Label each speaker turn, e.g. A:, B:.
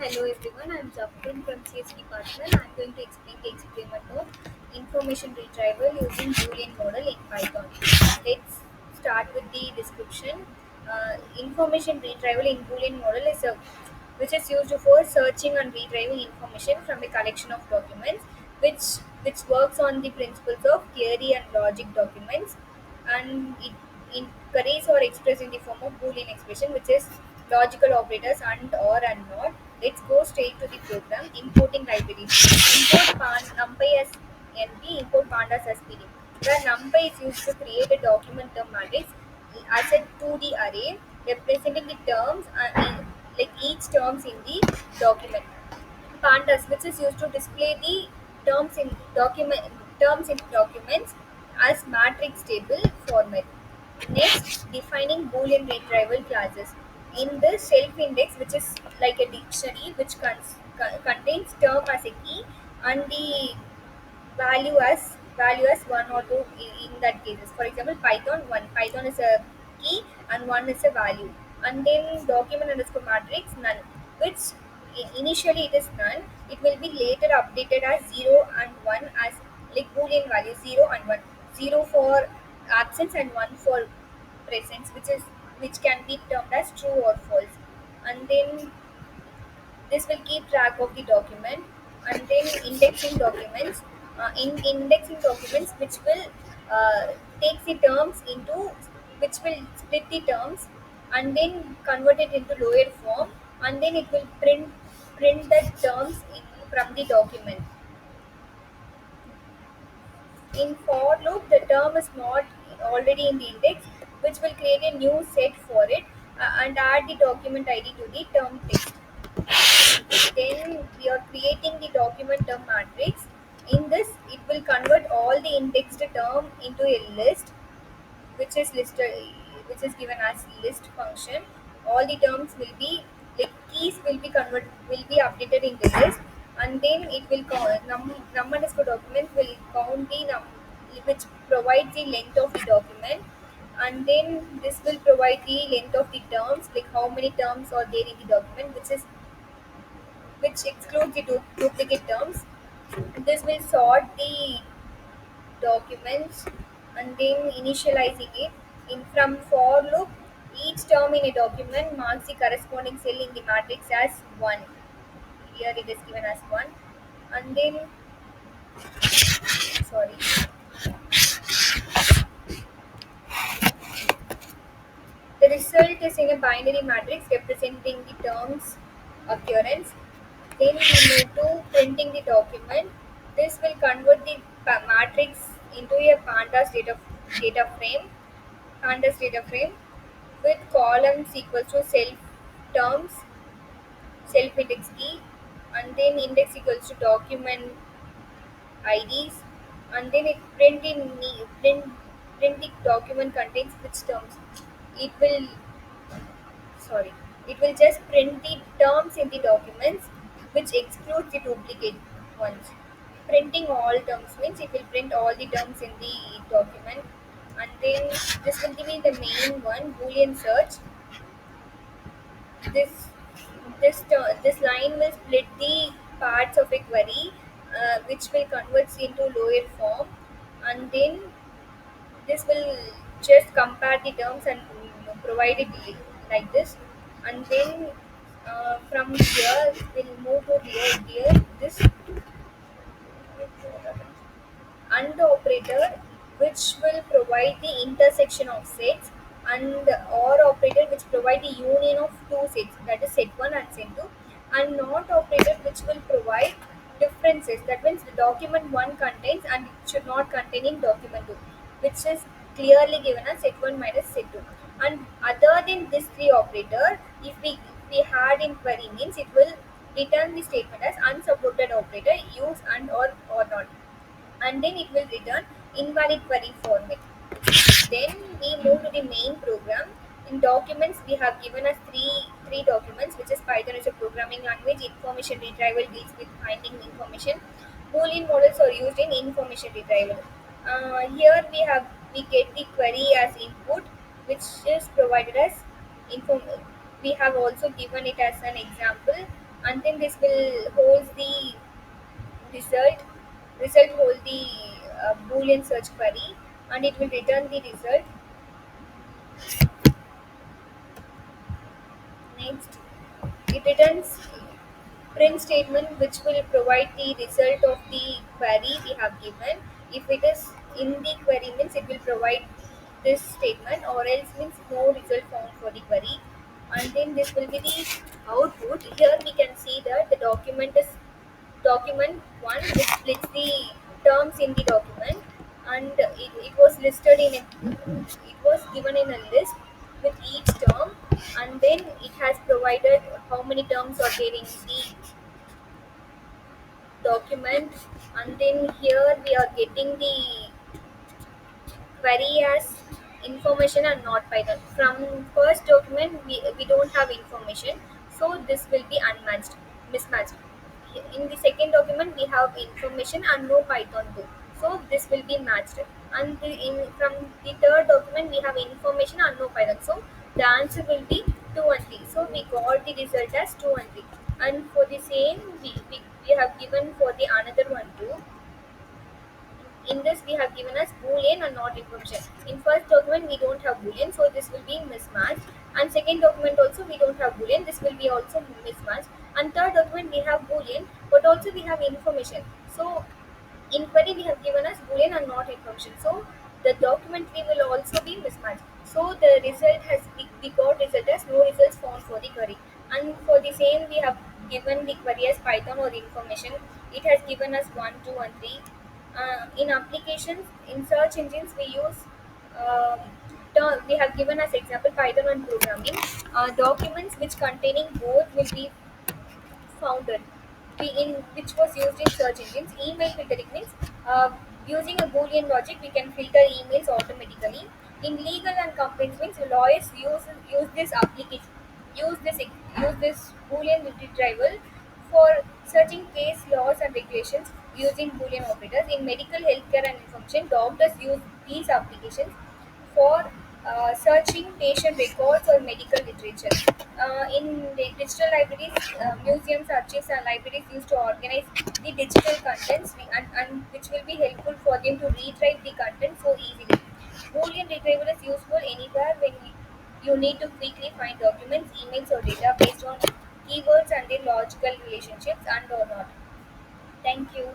A: Hello everyone, I'm Jafrin from CS department. I'm going to explain the experiment of information retrieval using Boolean model in Python. Let's start with the description. Information retrieval in Boolean model is a which is used for searching and retrieving information from a collection of documents, which works on the principles of theory and logic documents, and it encourages or expressed in the form of Boolean expression, which is logical operators and or and not. Let's go straight to the program. Importing libraries. Import numpy as np, import pandas as pd. Where numpy is used to create a document term matrix as a 2D array representing the terms and like each terms in the document. Pandas, which is used to display the terms in document terms in documents as matrix table format. Next, defining Boolean retrieval classes. In this self index, which is like a dictionary which contains term as a key and the value as one or two in that cases. For example, Python is a key and one is a value, and then document underscore matrix none, which initially it is none. It will be later updated as 0 and 1 as like Boolean value 0 and 1, 0 for absence and 1 for presence, which can be termed as true or false, and then this will keep track of the document, and then indexing documents. In indexing documents, which will take the terms into which will split the terms and then convert it into lower form, and then it will print the terms from the document. In for loop, the term is not already in the index, which will create a new set for it and add the document ID to the term text. Then we are creating the document term matrix. In this, it will convert all the indexed term into a list, which is listed, which is given as list function. All the terms will be like keys will be updated in the list, and then it will count num underscore document will count the which provides the length of the document, and then this will provide the length of the terms, like how many terms are there in the document, which excludes the duplicate terms. This will sort the documents and then initializing it. In from for loop, each term in a document marks the corresponding cell in the matrix as 1. Here it is given as 1. And then, sorry, the result is in a binary matrix representing the terms occurrence. Then we move to printing the document. This will convert the matrix into a data frame, pandas data frame with columns equals to self index key, and then index equals to document IDs, and then it print the document contains which terms. It will sorry it will just print the terms in the documents, which excludes the duplicate ones. Printing all terms means it will print all the terms in the document, and then this will give me the main one Boolean search. This line will split the parts of a query, which will convert into lower form, and then this will just compare the terms and provide it like this, and then from here we'll move to here this and operator, which will provide the intersection of sets, and or operator, which provide the union of two sets, that is set 1 and set 2, and not operator, which will provide differences, that means the document 1 contains and it should not contain in document 2, which is clearly given as set 1 minus set 2. And other than this three operator, if we had in query means it will return the statement as unsupported operator, use and or not, and then it will return invalid query format. Then we move to the main program. In documents, we have given us three documents, which is Python is a programming language. Information retrieval deals with finding information. Boolean models are used in information retrieval. Here we get the query as input, which is provided as inform. We have also given it as an example, and then this will hold the result hold the boolean search query, and it will return the result. Next, it returns print statement which will provide the result of the query we have given. If it is in the query means it will provide this statement, or else means no result found for the query. And then this will be the output. Here we can see that the document is document one, it splits the terms in the document, and it was listed in it was given in a list with each term, and then it has provided how many terms are there in the document. And then here we are getting the query as information and not Python. From first document we don't have information, so this will be unmatched, mismatched. In the second document we have information and no Python too, so this will be matched. And from the third document we have information and no Python, so the answer will be 2 and 3. So we got the result as 2 and 3. And for the same we have given for the another one too. In this we have given us boolean and not information. In first document we don't have boolean, so this will be mismatched. And second document also we don't have boolean, this will be also mismatched. And third document we have boolean, but also we have information. So in query we have given us boolean and not information, so the document we will also be mismatched. So the result has we got result as no results found for the query. And for the same we have given the query as Python or information, it has given us 1 2 and 3. In applications, in search engines we use we have given as example Python and programming. Documents which containing both will be founded, which was used in search engines. Email filtering means using a Boolean logic we can filter emails automatically. In legal and complaints means lawyers use this application use this use this Boolean retrieval for searching case laws and regulations using Boolean operators. In medical, healthcare and information, doctors use these applications for searching patient records or medical literature. In the digital libraries, museums, archives, and libraries used to organize the digital contents, and which will be helpful for them to retrieve the content so easily. Boolean retrieval is useful anywhere when you need to quickly find documents, emails, or data based on keywords and their logical relationships and or not. Thank you.